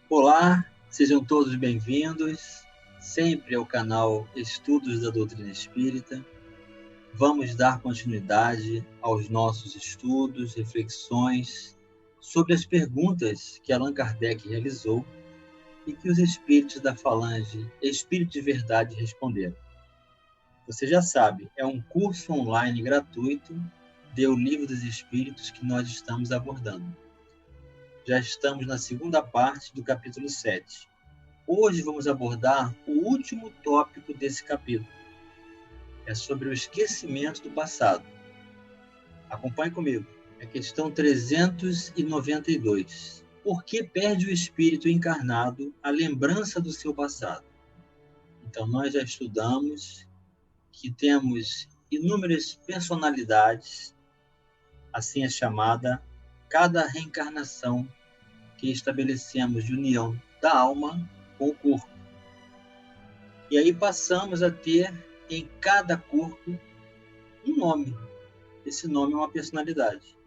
Olá, sejam todos bem-vindos, sempre ao canal Estudos da Doutrina Espírita. Vamos dar continuidade aos nossos estudos, reflexões sobre as perguntas que Allan Kardec realizou e que os espíritos da falange Espírito de Verdade responderam. Você já sabe, é um curso online gratuito do Livro dos Espíritos que nós estamos abordando. Já estamos na segunda parte do capítulo 7. Hoje vamos abordar o último tópico desse capítulo. É sobre o esquecimento do passado. Acompanhe comigo. É a questão 392. Por que perde o espírito encarnado a lembrança do seu passado? Então, nós já estudamos que temos inúmeras personalidades, assim é chamada cada reencarnação que estabelecemos de união da alma com o corpo. E aí passamos a ter em cada corpo um nome. Esse nome é uma personalidade.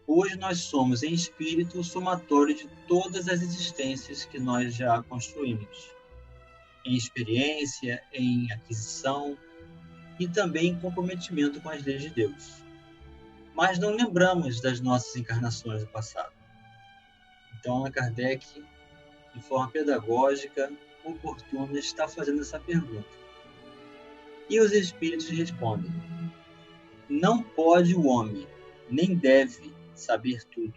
Hoje nós somos, em espírito, o somatório de todas as existências que nós já construímos. Em experiência, em aquisição e também em comprometimento com as leis de Deus. Mas não lembramos das nossas encarnações do passado. Então, Allan Kardec, de forma pedagógica, oportuna, está fazendo essa pergunta. E os espíritos respondem: não pode o homem, nem deve saber tudo.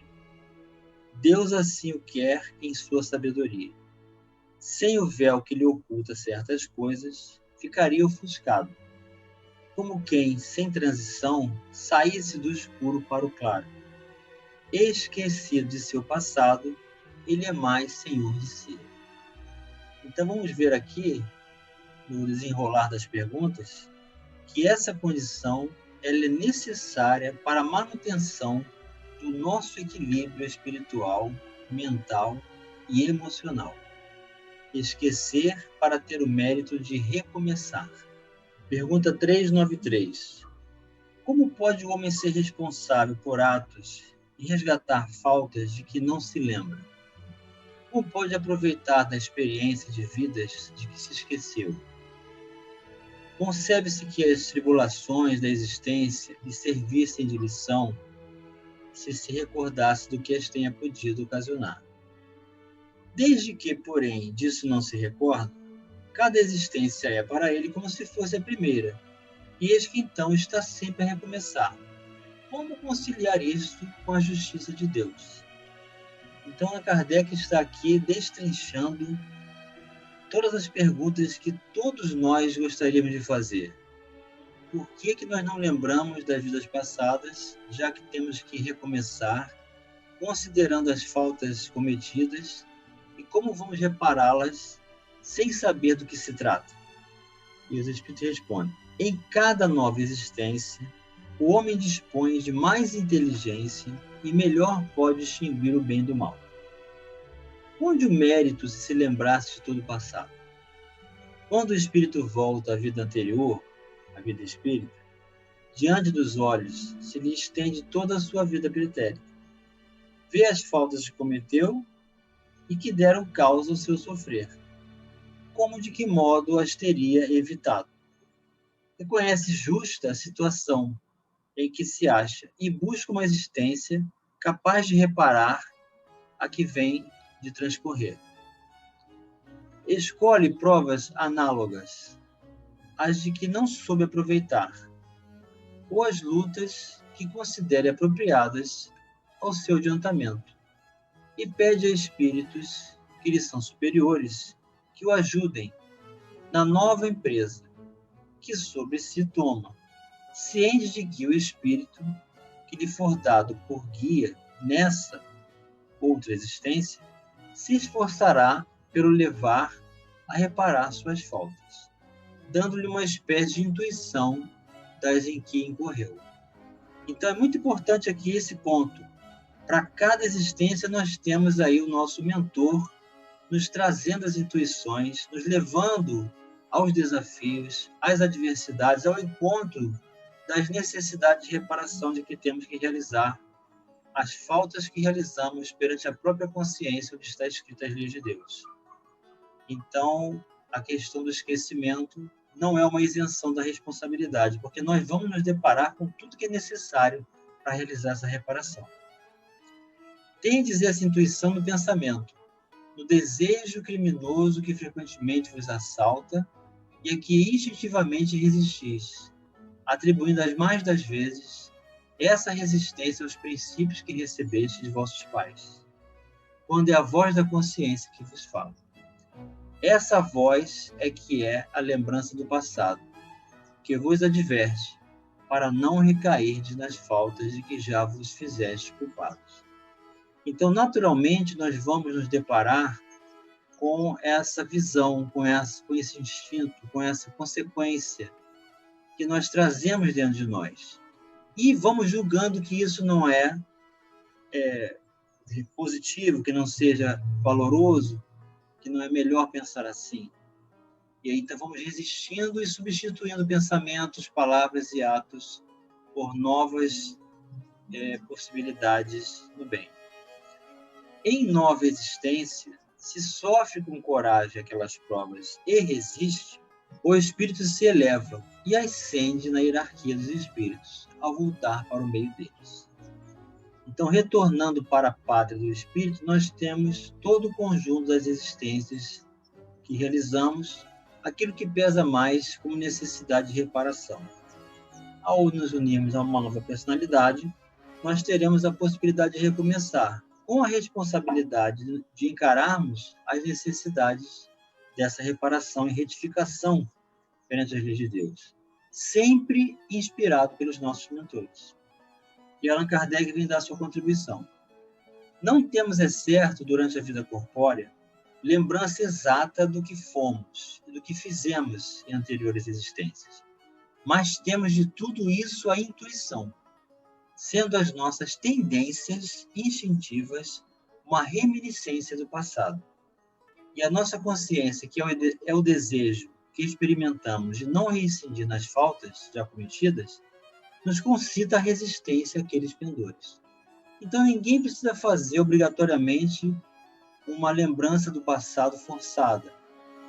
Deus assim o quer em sua sabedoria. Sem o véu que lhe oculta certas coisas, ficaria ofuscado, como quem, sem transição, saísse do escuro para o claro. Esquecido de seu passado, ele é mais senhor de si. Então vamos ver aqui, no desenrolar das perguntas, que essa condição ela é necessária para a manutenção do nosso equilíbrio espiritual, mental e emocional. Esquecer para ter o mérito de recomeçar. Pergunta 393. Como pode o homem ser responsável por atos e resgatar faltas de que não se lembra? Como pode aproveitar da experiência de vidas de que se esqueceu? Concebe-se que as tribulações da existência lhe servissem de lição se recordasse do que as tenha podido ocasionar. Desde que, porém, disso não se recorda, cada existência é para ele como se fosse a primeira, e eis que então está sempre a recomeçar. Como conciliar isto com a justiça de Deus? Então, Allan Kardec está aqui destrinchando todas as perguntas que todos nós gostaríamos de fazer. Por que nós não lembramos das vidas passadas, já que temos que recomeçar, considerando as faltas cometidas e como vamos repará-las sem saber do que se trata? E os Espíritos respondem: em cada nova existência, o homem dispõe de mais inteligência e melhor pode distinguir o bem do mal. Onde o mérito se lembrasse de todo o passado? Quando o espírito volta à vida anterior, à vida espírita, diante dos olhos se lhe estende toda a sua vida pretérita. Vê as faltas que cometeu e que deram causa ao seu sofrer. Como de que modo as teria evitado? Reconhece justa a situação em que se acha e busca uma existência capaz de reparar a que vem de transcorrer. Escolhe provas análogas, as de que não soube aproveitar, ou as lutas que considere apropriadas ao seu adiantamento, e pede a espíritos que lhe são superiores que o ajudem na nova empresa que sobre si toma, ciente de que o espírito que lhe for dado por guia nessa outra existência se esforçará pelo levar a reparar suas faltas, dando-lhe uma espécie de intuição das em que incorreu. Então é muito importante aqui esse ponto. Para cada existência nós temos aí o nosso mentor nos trazendo as intuições, nos levando aos desafios, às adversidades, ao encontro das necessidades de reparação de que temos que realizar as faltas que realizamos perante a própria consciência, onde está escrita as leis de Deus. Então, a questão do esquecimento não é uma isenção da responsabilidade, porque nós vamos nos deparar com tudo que é necessário para realizar essa reparação. Tendes essa intuição no pensamento, no desejo criminoso que frequentemente vos assalta e a que instintivamente resistis, atribuindo as mais das vezes essa resistência aos princípios que recebeste de vossos pais, quando é a voz da consciência que vos fala. Essa voz é que é a lembrança do passado, que vos adverte, para não recairdes nas faltas de que já vos fizeste culpados. Então, naturalmente, nós vamos nos deparar com essa visão, com esse instinto, com essa consequência que nós trazemos dentro de nós. E vamos julgando que isso não é positivo, que não seja valoroso, que não é melhor pensar assim. E aí então vamos resistindo e substituindo pensamentos, palavras e atos por novas possibilidades no bem. Em nova existência, se sofre com coragem aquelas provas e resiste, o espírito se eleva e ascende na hierarquia dos espíritos, ao voltar para o meio deles. Então, retornando para a pátria do espírito, nós temos todo o conjunto das existências que realizamos, aquilo que pesa mais como necessidade de reparação. Ao nos unirmos a uma nova personalidade, nós teremos a possibilidade de recomeçar, com a responsabilidade de encararmos as necessidades dessa reparação e retificação perante as leis de Deus, sempre inspirado pelos nossos mentores. E Allan Kardec vem dar sua contribuição. Não temos, é certo, durante a vida corpórea, lembrança exata do que fomos e do que fizemos em anteriores existências. Mas temos de tudo isso a intuição, sendo as nossas tendências instintivas uma reminiscência do passado. E a nossa consciência, que é o desejo que experimentamos de não reincidir nas faltas já cometidas, nos concita a resistência àqueles pendores. Então, ninguém precisa fazer obrigatoriamente uma lembrança do passado forçada,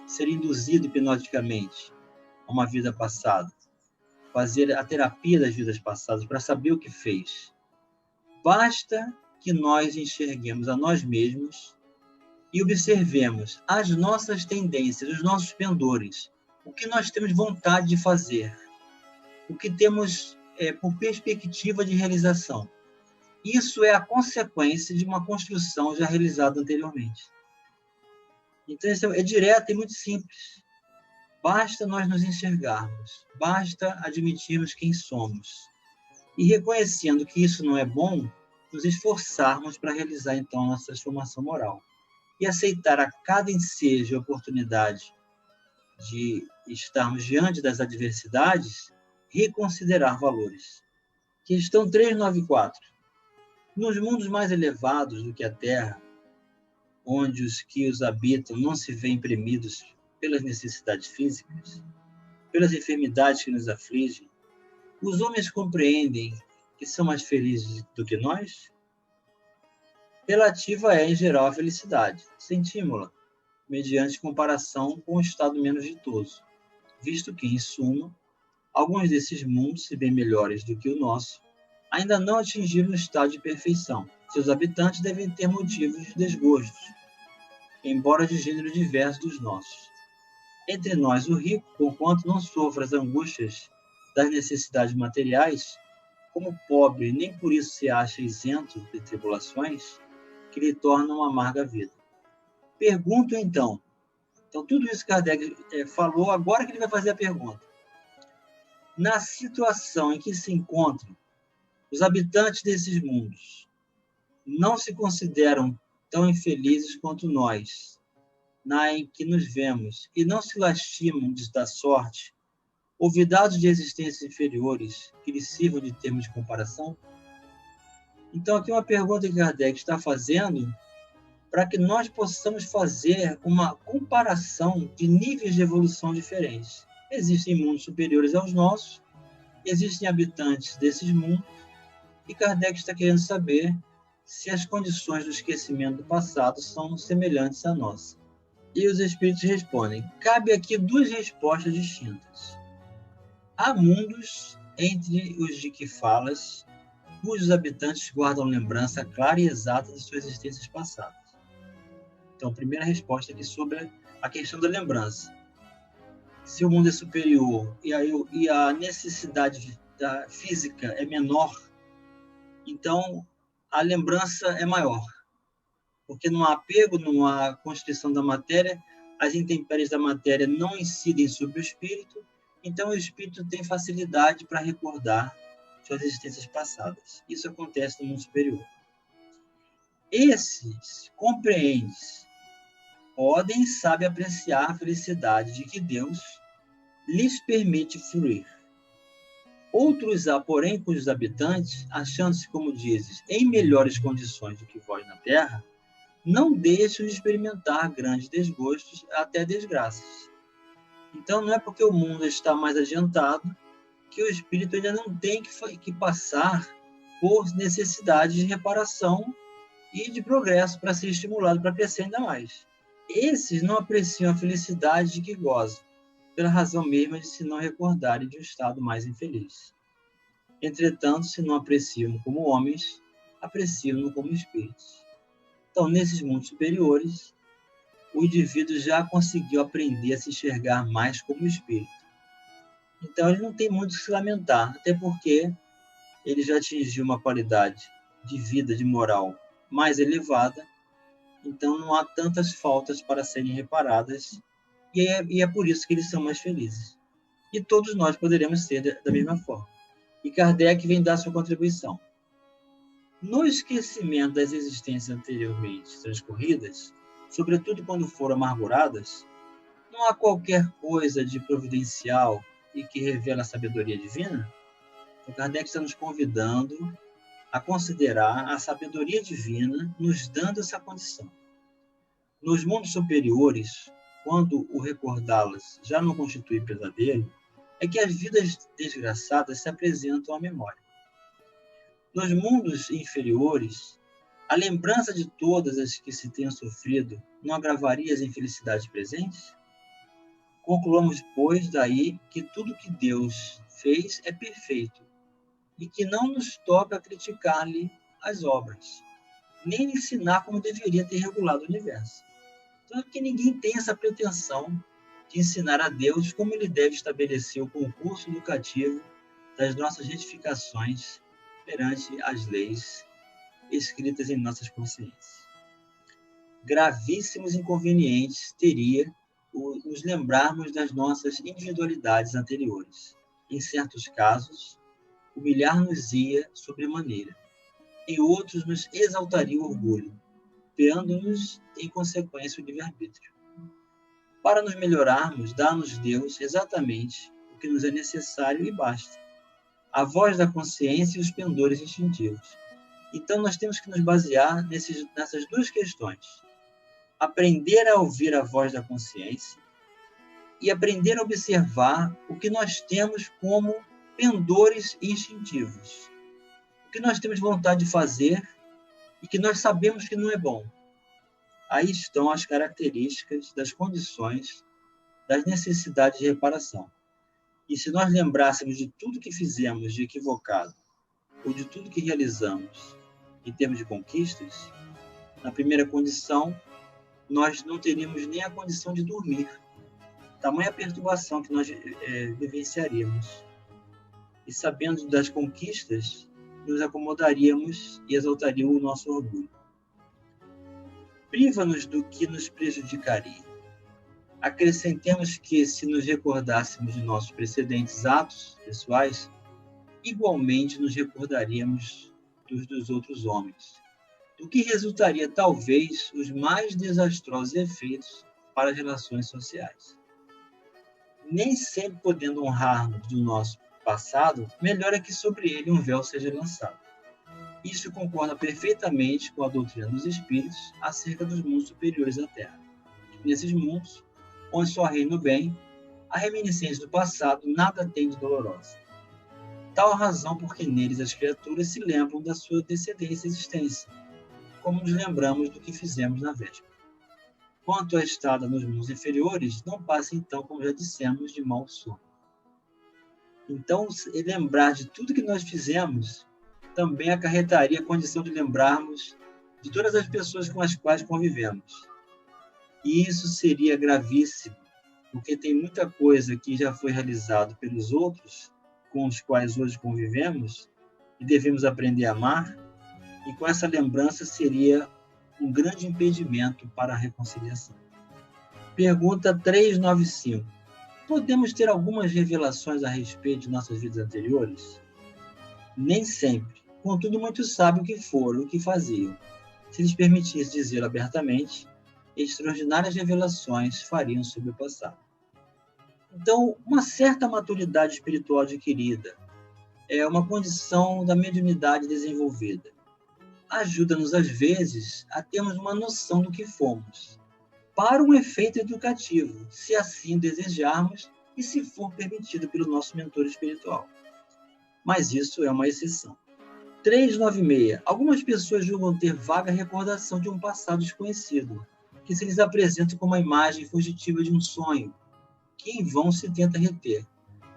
ser induzido hipnoticamente a uma vida passada, fazer a terapia das vidas passadas para saber o que fez. Basta que nós enxerguemos a nós mesmos e observemos as nossas tendências, os nossos pendores, o que nós temos vontade de fazer, o que temos por perspectiva de realização. Isso é a consequência de uma construção já realizada anteriormente. Então, isso é direto e muito simples. Basta nós nos enxergarmos, basta admitirmos quem somos. E reconhecendo que isso não é bom, nos esforçarmos para realizar, então, a nossa transformação moral. E aceitar a cada ensejo e oportunidade de estarmos diante das adversidades, reconsiderar valores. Questão 394. Nos mundos mais elevados do que a Terra, onde os que os habitam não se veem premidos pelas necessidades físicas, pelas enfermidades que nos afligem, os homens compreendem que são mais felizes do que nós? Relativa é, em geral, a felicidade. Sentimos-la, mediante comparação com o estado menos ditoso, visto que, em suma, alguns desses mundos, se bem melhores do que o nosso, ainda não atingiram o estado de perfeição. Seus habitantes devem ter motivos de desgostos, embora de gênero diverso dos nossos. Entre nós, o rico, conquanto não sofra as angústias das necessidades materiais, como o pobre nem por isso se acha isento de tribulações, que lhe tornam uma amarga vida. Pergunto, então tudo isso que Kardec falou, agora que ele vai fazer a pergunta. Na situação em que se encontram os habitantes desses mundos, não se consideram tão infelizes quanto nós, em que nos vemos, e não se lastimam da sorte, olvidados de existências inferiores que lhes sirvam de termo de comparação? Então, aqui uma pergunta que Kardec está fazendo para que nós possamos fazer uma comparação de níveis de evolução diferentes. Existem mundos superiores aos nossos, existem habitantes desses mundos, e Kardec está querendo saber se as condições do esquecimento do passado são semelhantes à nossa. E os espíritos respondem: cabe aqui duas respostas distintas. Há mundos entre os de que falas, cujos habitantes guardam lembrança clara e exata de suas existências passadas. Então, a primeira resposta aqui sobre a questão da lembrança. Se o mundo é superior e a necessidade da física é menor, então a lembrança é maior. Porque não há apego, não há constrição da matéria, as intempéries da matéria não incidem sobre o espírito, então o espírito tem facilidade para recordar suas existências passadas. Isso acontece no mundo superior. Esses compreendem, podem e sabem apreciar a felicidade de que Deus lhes permite fluir. Outros há, porém, cujos habitantes, achando-se, como dizes, em melhores condições do que vós na terra, não deixam de experimentar grandes desgostos, até desgraças. Então, não é porque o mundo está mais adiantado que o espírito ainda não tem que passar por necessidade de reparação e de progresso para ser estimulado para crescer ainda mais. Esses não apreciam a felicidade de que gozam, pela razão mesma de se não recordarem de um estado mais infeliz. Entretanto, se não apreciam como homens, apreciam-no como espíritos. Então, nesses mundos superiores, o indivíduo já conseguiu aprender a se enxergar mais como espírito. Então, ele não tem muito o que se lamentar, até porque ele já atingiu uma qualidade de vida, de moral mais elevada, então não há tantas faltas para serem reparadas, e é por isso que eles são mais felizes. E todos nós poderemos ser da mesma forma. E Kardec vem dar sua contribuição. No esquecimento das existências anteriormente transcorridas, sobretudo quando foram amarguradas, não há qualquer coisa de providencial e que revela a sabedoria divina? Então, Kardec está nos convidando a considerar a sabedoria divina nos dando essa condição. Nos mundos superiores, quando o recordá-las já não constitui pesadelo, é que as vidas desgraçadas se apresentam à memória. Nos mundos inferiores, a lembrança de todas as que se tenham sofrido não agravaria as infelicidades presentes? Concluamos, pois, daí que tudo que Deus fez é perfeito e que não nos toca criticar-lhe as obras, nem ensinar como deveria ter regulado o universo. Então, é que ninguém tem essa pretensão de ensinar a Deus como ele deve estabelecer o concurso educativo das nossas retificações perante as leis escritas em nossas consciências. Gravíssimos inconvenientes teria nos lembrarmos das nossas individualidades anteriores. Em certos casos, humilhar-nos-ia sobremaneira. Em outros, nos exaltaria o orgulho, criando-nos, em consequência, o livre-arbítrio. Para nos melhorarmos, dá-nos Deus exatamente o que nos é necessário e basta. A voz da consciência e os pendores instintivos. Então, nós temos que nos basear nessas duas questões. Aprender a ouvir a voz da consciência e aprender a observar o que nós temos como pendores instintivos. O que nós temos vontade de fazer e que nós sabemos que não é bom. Aí estão as características das condições, das necessidades de reparação. E se nós lembrássemos de tudo que fizemos de equivocado, ou de tudo que realizamos em termos de conquistas, na primeira condição, nós não teríamos nem a condição de dormir. Tamanha perturbação que nós vivenciaríamos. E sabendo das conquistas, nos acomodaríamos e exaltaríamos o nosso orgulho. Priva-nos do que nos prejudicaria. Acrescentemos que, se nos recordássemos de nossos precedentes atos pessoais, igualmente nos recordaríamos dos outros homens, do que resultaria talvez os mais desastrosos efeitos para as relações sociais. Nem sempre podendo honrar-nos do nosso passado, melhor é que sobre ele um véu seja lançado. Isso concorda perfeitamente com a doutrina dos espíritos acerca dos mundos superiores à Terra. Nesses mundos, onde só reina o bem, a reminiscência do passado nada tem de dolorosa. Tal a razão porque neles as criaturas se lembram da sua descendência e existência, como nos lembramos do que fizemos na véspera. Quanto à estada nos mundos inferiores, não passa então, como já dissemos, de mau sono. Então, lembrar de tudo que nós fizemos também acarretaria a condição de lembrarmos de todas as pessoas com as quais convivemos. E isso seria gravíssimo, porque tem muita coisa que já foi realizado pelos outros, com os quais hoje convivemos, e devemos aprender a amar, e com essa lembrança seria um grande impedimento para a reconciliação. Pergunta 395. Podemos ter algumas revelações a respeito de nossas vidas anteriores? Nem sempre. Contudo, muitos sabem o que foram, o que faziam. Se lhes permitisse dizê-lo abertamente, extraordinárias revelações fariam sobre o passado. Então, uma certa maturidade espiritual adquirida é uma condição da mediunidade desenvolvida. Ajuda-nos, às vezes, a termos uma noção do que fomos, para um efeito educativo, se assim desejarmos e se for permitido pelo nosso mentor espiritual. Mas isso é uma exceção. 396. Algumas pessoas julgam ter vaga recordação de um passado desconhecido, que se lhes apresenta como a imagem fugitiva de um sonho, que em vão se tenta reter.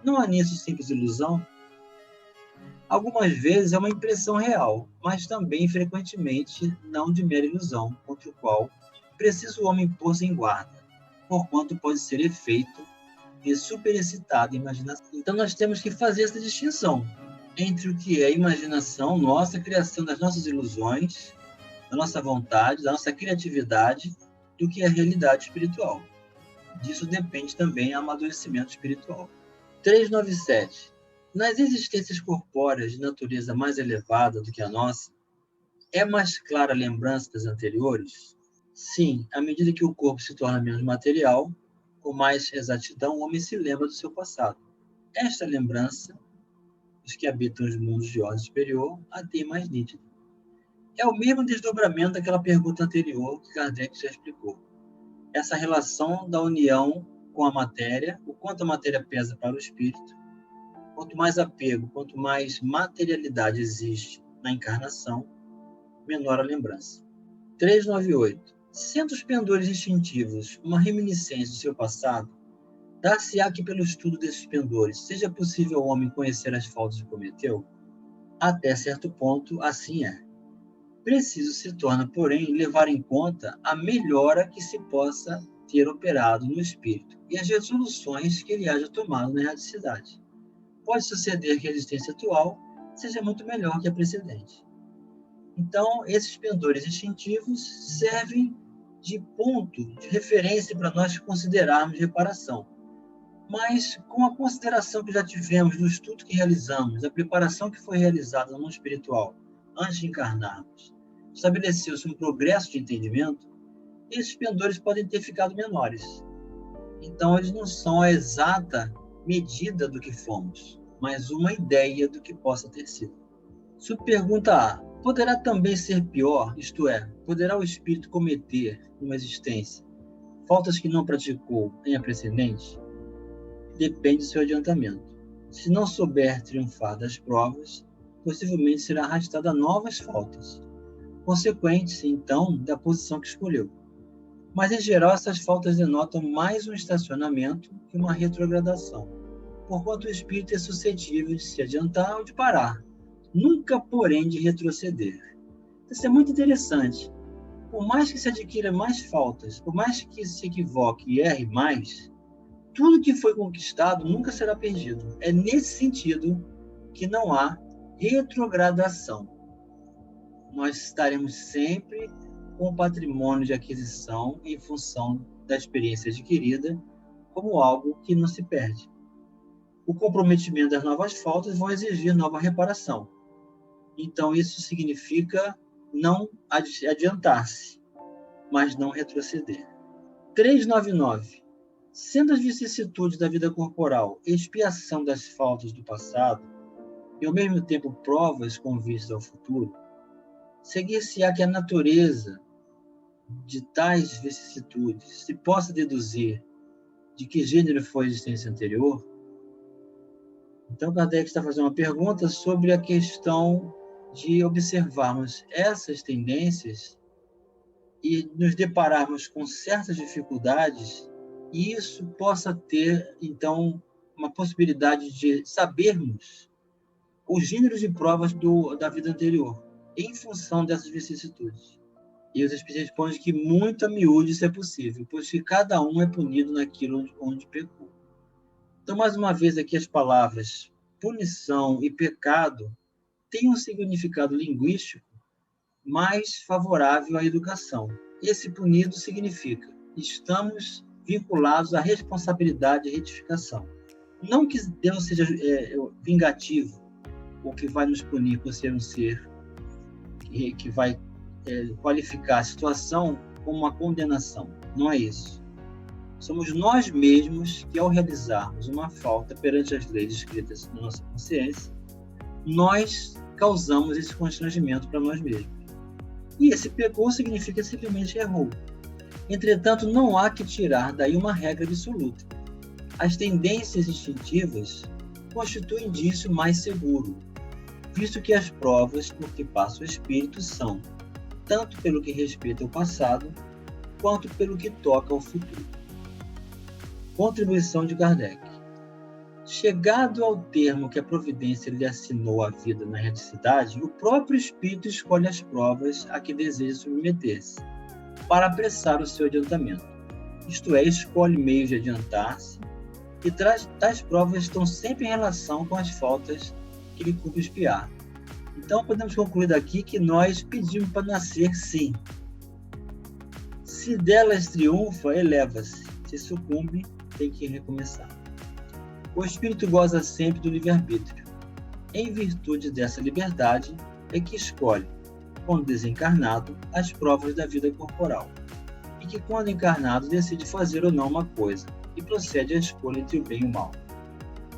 Não há nisso simples ilusão? Algumas vezes é uma impressão real, mas também, frequentemente, não de mera ilusão, contra o qual precisa o homem pôr-se em guarda, porquanto pode ser efeito de superexcitada imaginação. Então, nós temos que fazer essa distinção entre o que é imaginação, nossa criação das nossas ilusões, da nossa vontade, da nossa criatividade, do que é a realidade espiritual. Disso depende também o amadurecimento espiritual. 397. Nas existências corpóreas de natureza mais elevada do que a nossa, é mais clara a lembrança das anteriores? Sim, à medida que o corpo se torna menos material, com mais exatidão o homem se lembra do seu passado. Esta lembrança, os que habitam os mundos de ordem superior, a tem mais nítida. É o mesmo desdobramento daquela pergunta anterior que Kardec já explicou. Essa relação da união com a matéria, o quanto a matéria pesa para o espírito. Quanto mais apego, quanto mais materialidade existe na encarnação, menor a lembrança. 398. Sendo os pendores instintivos uma reminiscência do seu passado, dar-se-á que pelo estudo desses pendores seja possível ao homem conhecer as faltas que cometeu? Até certo ponto, assim é. Preciso se torna, porém, levar em conta a melhora que se possa ter operado no espírito e as resoluções que ele haja tomado na erradicidade. Pode suceder que a existência atual seja muito melhor que a precedente. Então, esses pendores instintivos servem de ponto de referência para nós considerarmos reparação. Mas, com a consideração que já tivemos do estudo que realizamos, a preparação que foi realizada no mundo espiritual, antes de encarnarmos, estabeleceu-se um progresso de entendimento, esses pendores podem ter ficado menores. Então, eles não são a exata medida do que fomos, mas uma ideia do que possa ter sido. Subpergunta A. Poderá também ser pior, isto é, poderá o espírito cometer, numa existência, faltas que não praticou em a precedente? Depende do seu adiantamento. Se não souber triunfar das provas, possivelmente será arrastado a novas faltas, consequentes, então, da posição que escolheu. Mas, em geral, essas faltas denotam mais um estacionamento que uma retrogradação, porquanto o espírito é suscetível de se adiantar ou de parar, nunca, porém, de retroceder. Isso é muito interessante. Por mais que se adquira mais faltas, por mais que se equivoque e erre mais, tudo que foi conquistado nunca será perdido. É nesse sentido que não há retrogradação. Nós estaremos sempre com o patrimônio de aquisição em função da experiência adquirida como algo que não se perde. O comprometimento das novas faltas vão exigir nova reparação. Então, isso significa não adiantar-se, mas não retroceder. 399. Sendo as vicissitudes da vida corporal expiação das faltas do passado e, ao mesmo tempo, provas com vistas ao futuro, seguir-se-á que a natureza de tais vicissitudes se possa deduzir de que gênero foi a existência anterior? Então, Kardec está fazendo uma pergunta sobre a questão de observarmos essas tendências e nos depararmos com certas dificuldades, e isso possa ter, então, uma possibilidade de sabermos os gêneros de provas da vida anterior, em função dessas vicissitudes. E os Espíritos respondem que muito a miúde isso é possível, pois que cada um é punido naquilo onde pecou. Então, mais uma vez, aqui as palavras punição e pecado têm um significado linguístico mais favorável à educação. Esse punido significa estamos vinculados à responsabilidade e retificação. Não que Deus seja vingativo, ou que vai nos punir por ser um ser que vai qualificar a situação como uma condenação. Não é isso. Somos nós mesmos que, ao realizarmos uma falta perante as leis escritas na nossa consciência, nós causamos esse constrangimento para nós mesmos. E esse pecou significa simplesmente errou. Entretanto, não há que tirar daí uma regra absoluta. As tendências instintivas constituem indício mais seguro, visto que as provas por que passa o espírito são, tanto pelo que respeita ao passado, quanto pelo que toca ao futuro. Contribuição de Kardec. Chegado ao termo que a providência lhe assinou à vida na reticidade, o próprio espírito escolhe as provas a que deseja submeter-se, para apressar o seu adiantamento. Isto é, escolhe meios de adiantar-se, e tais provas estão sempre em relação com as faltas que lhe cumpre expiar. Então, podemos concluir daqui que nós pedimos para nascer, sim. Se delas triunfa, eleva-se. Se sucumbe, tem que recomeçar. O espírito goza sempre do livre-arbítrio. Em virtude dessa liberdade, é que escolhe, quando desencarnado, as provas da vida corporal, e que, quando encarnado, decide fazer ou não uma coisa, e procede à escolha entre o bem e o mal.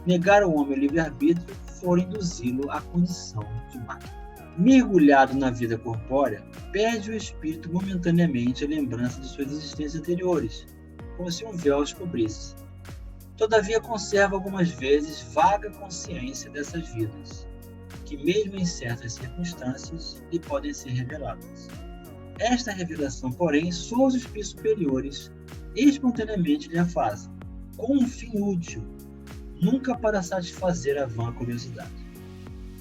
Negar ao homem o livre-arbítrio for induzi-lo à condição de máquina. Mergulhado na vida corpórea, perde o espírito momentaneamente a lembrança de suas existências anteriores, como se um véu os cobrisse. Todavia conserva algumas vezes vaga consciência dessas vidas, que mesmo em certas circunstâncias lhe podem ser reveladas. Esta revelação, porém, só os espíritos superiores espontaneamente lhe a fazem, com um fim útil, nunca para satisfazer a vã curiosidade.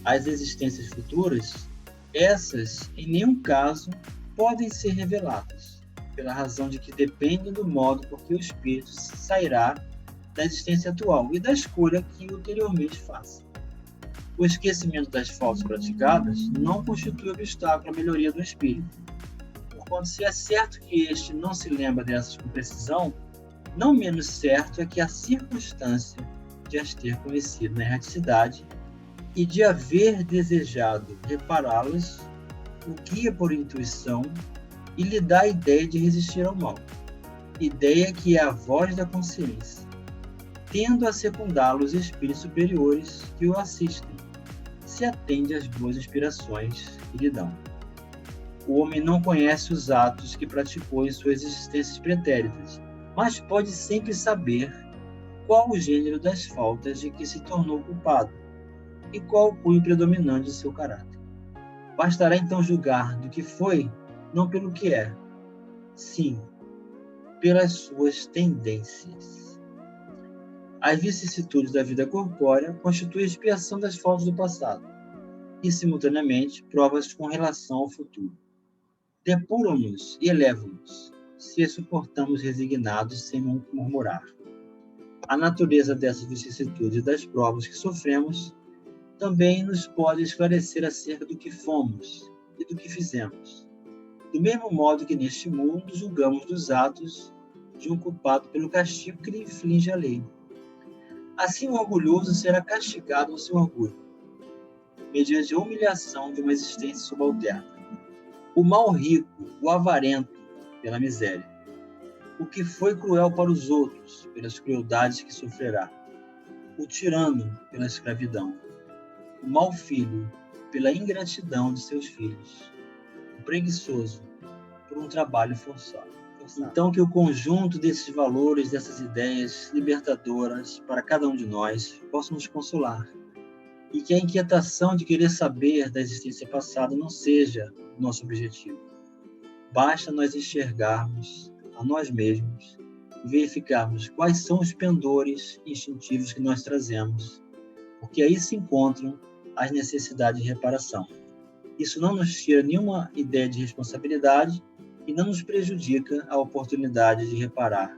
As existências futuras, essas, em nenhum caso, podem ser reveladas, pela razão de que dependem do modo por que o espírito sairá da existência atual e da escolha que ulteriormente faça. O esquecimento das faltas praticadas não constitui obstáculo à melhoria do espírito, porquanto se é certo que este não se lembra dessas com precisão, não menos certo é que a circunstância de as ter conhecido na erraticidade e de haver desejado repará-las o guia por intuição e lhe dá a ideia de resistir ao mal, ideia que é a voz da consciência, tendo a secundá-lo os espíritos superiores que o assistem, se atende às boas inspirações que lhe dão. O homem não conhece os atos que praticou em suas existências pretéritas, mas pode sempre saber qual o gênero das faltas de que se tornou culpado e qual o cunho predominante de seu caráter. Bastará então julgar do que foi, não pelo que é, sim, pelas suas tendências. As vicissitudes da vida corpórea constituem a expiação das faltas do passado e, simultaneamente, provas com relação ao futuro. Depuram-nos e elevam-nos, se suportamos resignados sem murmurar. A natureza dessas vicissitudes e das provas que sofremos também nos pode esclarecer acerca do que fomos e do que fizemos, do mesmo modo que neste mundo julgamos dos atos de um culpado pelo castigo que lhe inflige a lei. Assim, o orgulhoso será castigado no seu orgulho, mediante a humilhação de uma existência subalterna. O mal rico, o avarento, pela miséria. O que foi cruel para os outros, pelas crueldades que sofrerá. O tirano, pela escravidão. O mau filho, pela ingratidão de seus filhos. O preguiçoso, por um trabalho forçado. Então, que o conjunto desses valores, dessas ideias libertadoras para cada um de nós possam nos consolar. E que a inquietação de querer saber da existência passada não seja nosso objetivo. Basta nós enxergarmos a nós mesmos e verificarmos quais são os pendores instintivos que nós trazemos, porque aí se encontram as necessidades de reparação. Isso não nos tira nenhuma ideia de responsabilidade e não nos prejudica a oportunidade de reparar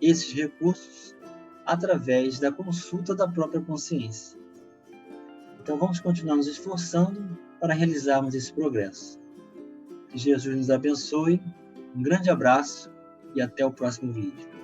esses recursos através da consulta da própria consciência. Então vamos continuar nos esforçando para realizarmos esse progresso. Que Jesus nos abençoe, um grande abraço e até o próximo vídeo.